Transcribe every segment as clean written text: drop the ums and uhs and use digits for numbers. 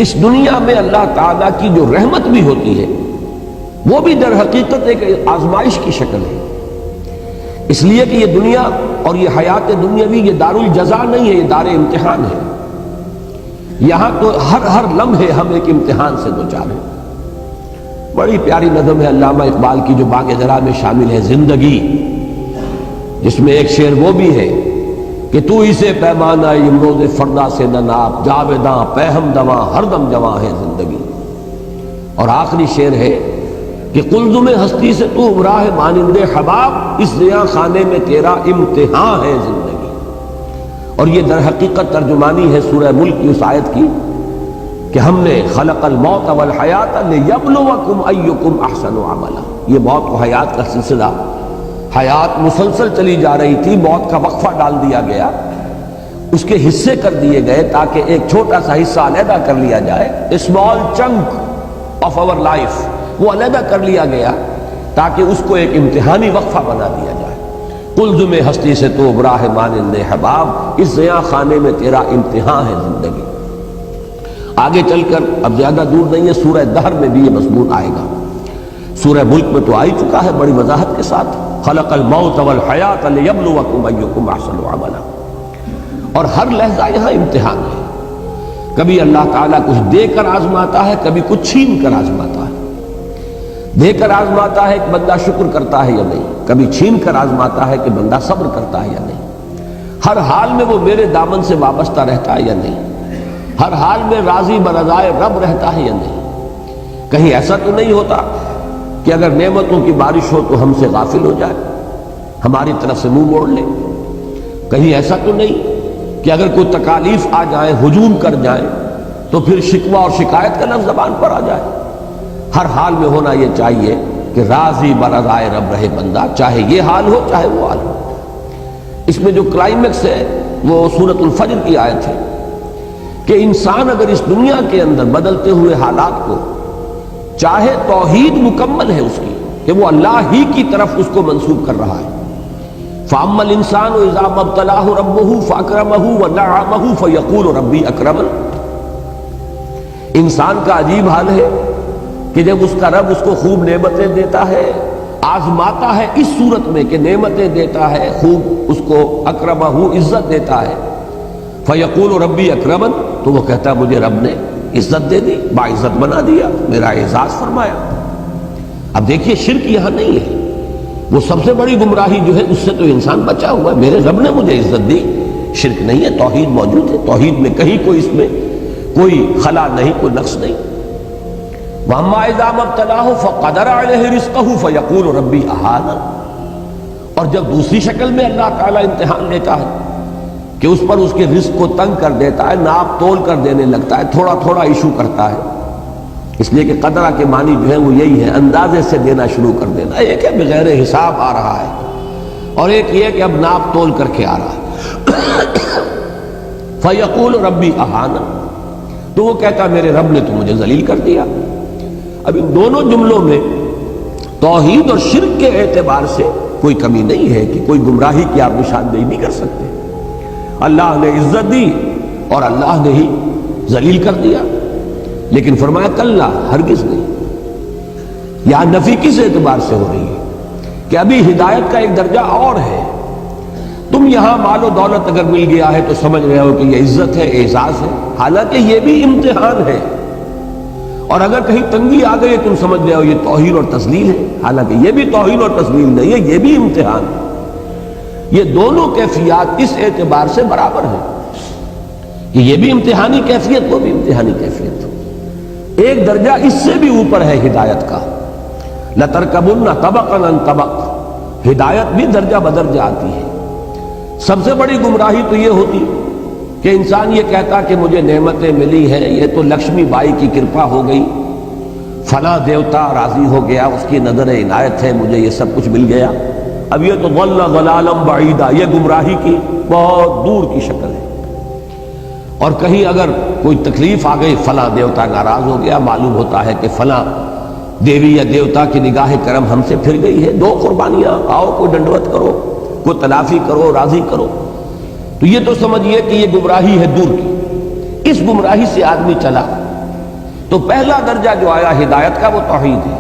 اس دنیا میں اللہ تعالیٰ کی جو رحمت بھی ہوتی ہے وہ بھی در حقیقت ایک آزمائش کی شکل ہے، اس لیے کہ یہ دنیا اور یہ حیات دنیاوی یہ دار الجزا نہیں ہے، یہ دار امتحان ہے۔ یہاں تو ہر لمحے ہم ایک امتحان سے دوچار ہیں۔ بڑی پیاری نظم ہے علامہ اقبال کی جو باغ ذرا میں شامل ہے، زندگی، جس میں ایک شعر وہ بھی ہے کہ تو اسے پیمانہ امروز فردا سے نہ ناپ، جاویداں پہم دواں ہر دم جواں ہے زندگی۔ اور آخری شعر ہے کہ قلزم ہستی سے تو راہ مانند حباب، اس زیاں خانے میں تیرا امتحان ہے زندگی۔ اور یہ در حقیقت ترجمانی ہے سورہ ملک کی اس آیت کی کہ ہم نے خلق الموت والحیات لیبلوکم ایکم احسن عملا۔ یہ موت و حیات کا سلسلہ، حیات مسلسل چلی جا رہی تھی، موت کا وقفہ ڈال دیا گیا، اس کے حصے کر دیے گئے تاکہ ایک چھوٹا سا حصہ علیحدہ کر لیا جائے، small chunk of our life, وہ علیحدہ کر لیا گیا تاکہ اس کو ایک امتحانی وقفہ بنا دیا جائے۔ قلزم ہستی سے تو براہ مانند حباب، اس زیاں خانے میں تیرا امتحان ہے زندگی۔ آگے چل کر اب زیادہ دور نہیں ہے، سورہ دہر میں بھی یہ مضمون آئے گا، سورہ ملک میں تو آ ہی چکا ہے بڑی وضاحت کے ساتھ، خلق الموت والحیات لیبلوکم ایکم احسن عملا۔ اور ہر لحظہ یہاں امتحان ہے، کبھی اللہ تعالیٰ کچھ دے کر آزماتا ہے، کبھی کچھ چھین کر آزماتا ہے۔ دے کر آزماتا ہے کہ بندہ شکر کرتا ہے یا نہیں، کبھی چھین کر آزماتا ہے کہ بندہ صبر کرتا ہے یا نہیں۔ ہر حال میں وہ میرے دامن سے وابستہ رہتا ہے یا نہیں، ہر حال میں راضی برضائے رب رہتا ہے یا نہیں۔ کہیں ایسا تو نہیں ہوتا کہ اگر نعمتوں کی بارش ہو تو ہم سے غافل ہو جائے، ہماری طرف سے منہ موڑ لے۔ کہیں ایسا تو نہیں کہ اگر کوئی تکالیف آ جائیں، ہجوم کر جائیں، تو پھر شکوہ اور شکایت کا لفظ زبان پر آ جائے۔ ہر حال میں ہونا یہ چاہیے کہ راضی برضائے رب رہے بندہ، چاہے یہ حال ہو چاہے وہ حال ہو۔ اس میں جو کلائمیکس ہے وہ سورۃ الفجر کی آیت ہے کہ انسان اگر اس دنیا کے اندر بدلتے ہوئے حالات کو چاہے، توحید مکمل ہے اس کی کہ وہ اللہ ہی کی طرف اس کو منسوب کر رہا ہے۔ فَأَمَّا الْإِنسَانُ إِذَا مَا ابْتَلَاهُ رَبُّهُ فَأَكْرَمَهُ وَنَعَّمَهُ فَيَقُولُ رَبِّي أَكْرَمَنِ۔ انسان کا عجیب حال ہے کہ جب اس کا رب اس کو خوب نعمتیں دیتا ہے، آزماتا ہے اس صورت میں کہ نعمتیں دیتا ہے، خوب اس کو اکرمہ عزت دیتا ہے، فَيَقُولُ رَبِّي أَكْرَمَنِ، تو وہ کہتا ہے مجھے رب نے عزت دے دی، باعزت بنا دیا، میرا اعزاز فرمایا۔ اب دیکھیے شرک یہاں نہیں ہے، وہ سب سے بڑی گمراہی جو ہے اس سے تو انسان بچا ہوا ہے، میرے رب نے مجھے عزت دی۔ شرک نہیں ہے، توحید موجود ہے، توحید میں کہیں کوئی اس میں کوئی خلا نہیں، کوئی نقص نہیں۔ وَأَمَّا إِذَا مَا ابْتَلَاهُ فَقَدَرَ عَلَيْهِ رِزْقَهُ فَيَقُولُ رَبِّي أَهَانَنِ۔ اور جب دوسری شکل میں اللہ تعالیٰ امتحان لیتا ہے کہ اس پر اس کے رزق کو تنگ کر دیتا ہے، ناپ تول کر دینے لگتا ہے، تھوڑا تھوڑا ایشو کرتا ہے، اس لیے کہ قدرہ کے معنی جو ہے وہ یہی ہے، اندازے سے دینا شروع کر دینا۔ ایک ہے بغیر حساب آ رہا ہے، اور ایک یہ کہ اب ناپ تول کر کے آ رہا ہے۔ فَيَقُولُ رَبِّي أَهَانَنِ، تو وہ کہتا میرے رب نے تو مجھے ذلیل کر دیا۔ اب ان دونوں جملوں میں توحید اور شرک کے اعتبار سے کوئی کمی نہیں ہے کہ کوئی گمراہی کی آپ نشاندہی نہیں کر سکتے۔ اللہ نے عزت دی اور اللہ نے ہی ذلیل کر دیا، لیکن فرمایا کلا، ہرگز نہیں۔ یہاں نفی کس اعتبار سے ہو رہی ہے کہ ابھی ہدایت کا ایک درجہ اور ہے۔ تم یہاں مال و دولت اگر مل گیا ہے تو سمجھ رہے ہو کہ یہ عزت ہے، اعزاز ہے، حالانکہ یہ بھی امتحان ہے۔ اور اگر کہیں تنگی آ گئی تم سمجھ رہے ہو یہ توہین اور تذلیل ہے، حالانکہ یہ بھی توہین اور تذلیل نہیں ہے، یہ بھی امتحان ہے۔ یہ دونوں کیفیات اس اعتبار سے برابر ہیں کہ یہ بھی امتحانی کیفیت، وہ بھی امتحانی کیفیت۔ ایک درجہ اس سے بھی اوپر ہے ہدایت کا، لَتَرْكَبُنَّ طَبَقًا عَن طَبَقٍ، ہدایت بھی درجہ بدرجہ آتی ہے۔ سب سے بڑی گمراہی تو یہ ہوتی کہ انسان یہ کہتا کہ مجھے نعمتیں ملی ہیں، یہ تو لکشمی بائی کی کرپا ہو گئی، فلاں دیوتا راضی ہو گیا، اس کی نظر عنایت ہے، مجھے یہ سب کچھ مل گیا۔ اب یہ تو ضل ضلالا بعیدا، یہ گمراہی کی بہت دور کی شکل ہے۔ اور کہیں اگر کوئی تکلیف آ گئی، فلاں دیوتا ناراض ہو گیا، معلوم ہوتا ہے کہ فلاں دیوی یا دیوتا کی نگاہ کرم ہم سے پھر گئی ہے، دو قربانیاں، آؤ کوئی ڈنڈوت کرو، کوئی تلافی کرو، راضی کرو۔ تو یہ تو سمجھیے کہ یہ گمراہی ہے دور کی۔ اس گمراہی سے آدمی چلا تو پہلا درجہ جو آیا ہدایت کا وہ توحید ہے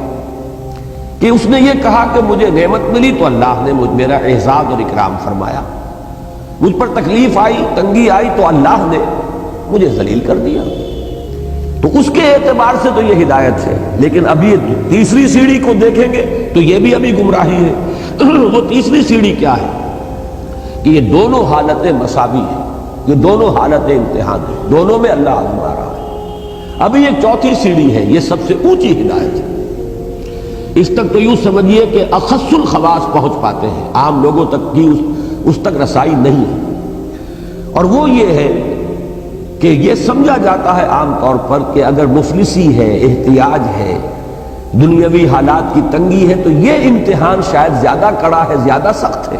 کہ اس نے یہ کہا کہ مجھے نعمت ملی تو اللہ نے میرا اعزاز اور اکرام فرمایا، مجھ پر تکلیف آئی، تنگی آئی تو اللہ نے مجھے ذلیل کر دیا، تو اس کے اعتبار سے تو یہ ہدایت ہے۔ لیکن ابھی تیسری سیڑھی کو دیکھیں گے تو یہ بھی ابھی گمراہی ہے۔ وہ تیسری سیڑھی کیا ہے کہ یہ دونوں حالتیں مساوی ہیں، یہ دونوں حالتیں امتحان ہیں، دونوں میں اللہ آزما رہا ہے۔ ابھی ایک چوتھی سیڑھی ہے، یہ سب سے اونچی ہدایت ہے۔ اس تک تو یوں سمجھیے کہ اخص الخواص پہنچ پاتے ہیں، عام لوگوں تک کی اس تک رسائی نہیں ہے، اور وہ یہ ہے کہ یہ سمجھا جاتا ہے عام طور پر کہ اگر مفلسی ہے، احتیاج ہے، دنیاوی حالات کی تنگی ہے تو یہ امتحان شاید زیادہ کڑا ہے، زیادہ سخت ہے،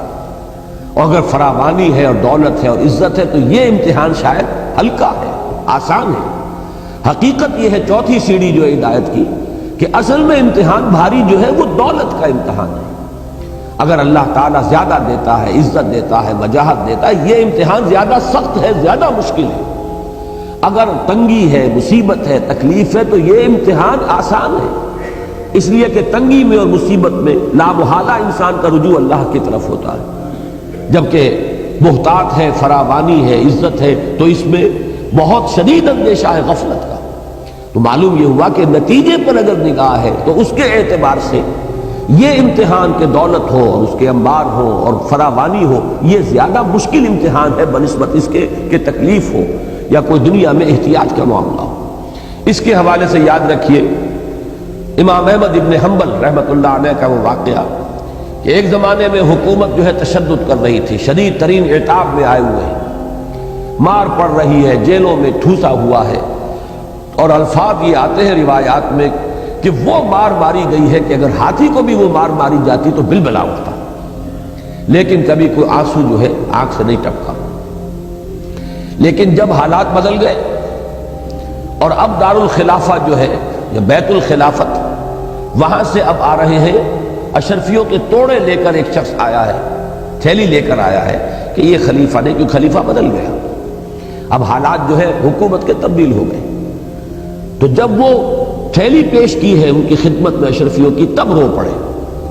اور اگر فراوانی ہے اور دولت ہے اور عزت ہے تو یہ امتحان شاید ہلکا ہے، آسان ہے۔ حقیقت یہ ہے چوتھی سیڑھی جو ہے ہدایت کی کہ اصل میں امتحان بھاری جو ہے وہ دولت کا امتحان ہے۔ اگر اللہ تعالیٰ زیادہ دیتا ہے، عزت دیتا ہے، وجاہت دیتا ہے، یہ امتحان زیادہ سخت ہے، زیادہ مشکل ہے۔ اگر تنگی ہے، مصیبت ہے، تکلیف ہے تو یہ امتحان آسان ہے، اس لیے کہ تنگی میں اور مصیبت میں لامحالہ انسان کا رجوع اللہ کی طرف ہوتا ہے، جبکہ محتاط ہے، فراوانی ہے، عزت ہے تو اس میں بہت شدید اندیشہ ہے غفلت کا۔ تو معلوم یہ ہوا کہ نتیجے پر اگر نگاہ ہے تو اس کے اعتبار سے یہ امتحان کے دولت ہو اور اس کے انبار ہو اور فراوانی ہو، یہ زیادہ مشکل امتحان ہے بنسبت اس کے کہ تکلیف ہو یا کوئی دنیا میں احتیاج کا معاملہ ہو۔ اس کے حوالے سے یاد رکھیے امام احمد ابن حنبل رحمۃ اللہ علیہ کا وہ واقعہ کہ ایک زمانے میں حکومت جو ہے تشدد کر رہی تھی، شدید ترین عتاب میں آئے ہوئے ہیں، مار پڑ رہی ہے، جیلوں میں ٹھوسا ہوا ہے، اور الفاظ یہ آتے ہیں روایات میں کہ وہ مار ماری گئی ہے کہ اگر ہاتھی کو بھی وہ مار ماری جاتی تو بلبلا اٹھتا، لیکن کبھی کوئی آنسو جو ہے آنکھ سے نہیں ٹپکا۔ لیکن جب حالات بدل گئے اور اب دارالخلافہ جو ہے یا بیت الخلافت، وہاں سے اب آ رہے ہیں اشرفیوں کے توڑے لے کر ایک شخص آیا ہے، تھیلی لے کر آیا ہے کہ یہ خلیفہ نہیں، کیونکہ خلیفہ بدل گیا، اب حالات جو ہے حکومت کے تبدیل ہو گئے۔ تو جب وہ تھیلی پیش کی ہے ان کی خدمت میں اشرفیوں کی، تب رو پڑے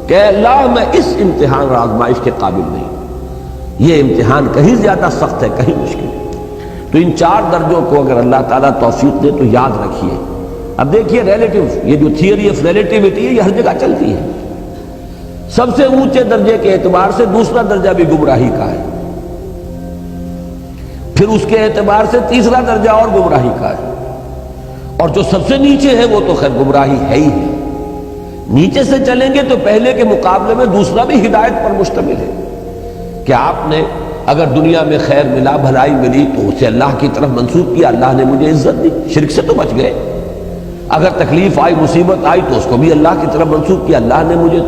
کہ اللہ میں اس امتحان اور آزمائش کے قابل نہیں، یہ امتحان کہیں زیادہ سخت ہے، کہیں مشکل ہے۔ تو ان چار درجوں کو اگر اللہ تعالیٰ توفیق دے تو یاد رکھیے۔ اب دیکھیے ریلیٹیو، یہ جو تھیوری آف ریلیٹیوٹی ہے یہ ہر جگہ چلتی ہے۔ سب سے اونچے درجے کے اعتبار سے دوسرا درجہ بھی گمراہی کا ہے، پھر اس کے اعتبار سے تیسرا درجہ اور گمراہی کا ہے، اور جو سب سے نیچے ہے وہ تو خیر گمراہی ہے ہی ہے۔ نیچے سے چلیں گے تو پہلے کے مقابلے میں دوسرا بھی ہدایت پر مشتمل ہے کہ آپ نے اگر دنیا میں خیر ملا، بھلائی ملی تو اسے اللہ کی طرف منسوب کیا، اللہ نے مجھے عزت دی، شرک سے تو بچ گئے۔ اگر تکلیف آئی، مصیبت آئی تو اس کو بھی اللہ کی طرف منسوب کیا، اللہ نے مجھے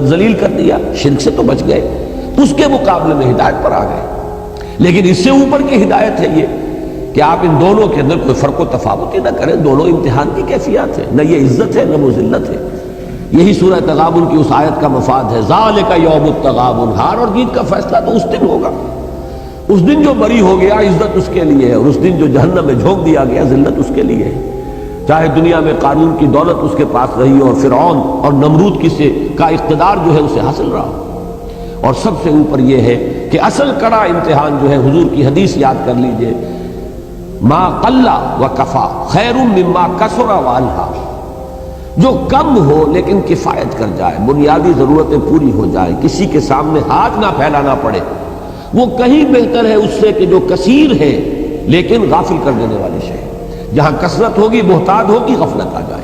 ذلیل کر دیا، شرک سے تو بچ گئے، اس کے مقابلے میں ہدایت پر آ گئے۔ لیکن اس سے اوپر کی ہدایت ہے یہ کہ آپ ان دونوں کے اندر کوئی فرق و تفاوت ہی نہ کریں، دونوں امتحان کی کیفیات ہے، نہ یہ عزت ہے نہ وہ ذلت ہے۔ یہی سورہ تغابن کی اس آیت کا مفاد ہے، ذالک یوم التغابن، ہار اور جیت کا فیصلہ تو اس دن ہوگا، اس دن جو بری ہو گیا عزت اس کے لیے ہے، اور اس دن جو جہنم میں جھونک دیا گیا ذلت اس کے لیے ہے، چاہے دنیا میں قارون کی دولت اس کے پاس رہی اور فرعون اور نمرود کا اقتدار جو ہے اسے حاصل رہا۔ اور سب سے اوپر یہ ہے کہ اصل کڑا امتحان جو ہے، حضور کی حدیث یاد کر لیجئے، ما قل و کفا خیر مما کثر و الہا، جو کم ہو لیکن کفایت کر جائے، بنیادی ضرورتیں پوری ہو جائے، کسی کے سامنے ہاتھ نہ پھیلانا پڑے، وہ کہیں بہتر ہے اس سے کہ جو کثیر ہے لیکن غافل کر دینے والی شے۔ جہاں کثرت ہوگی محتاط ہوگی، غفلت آ جائے۔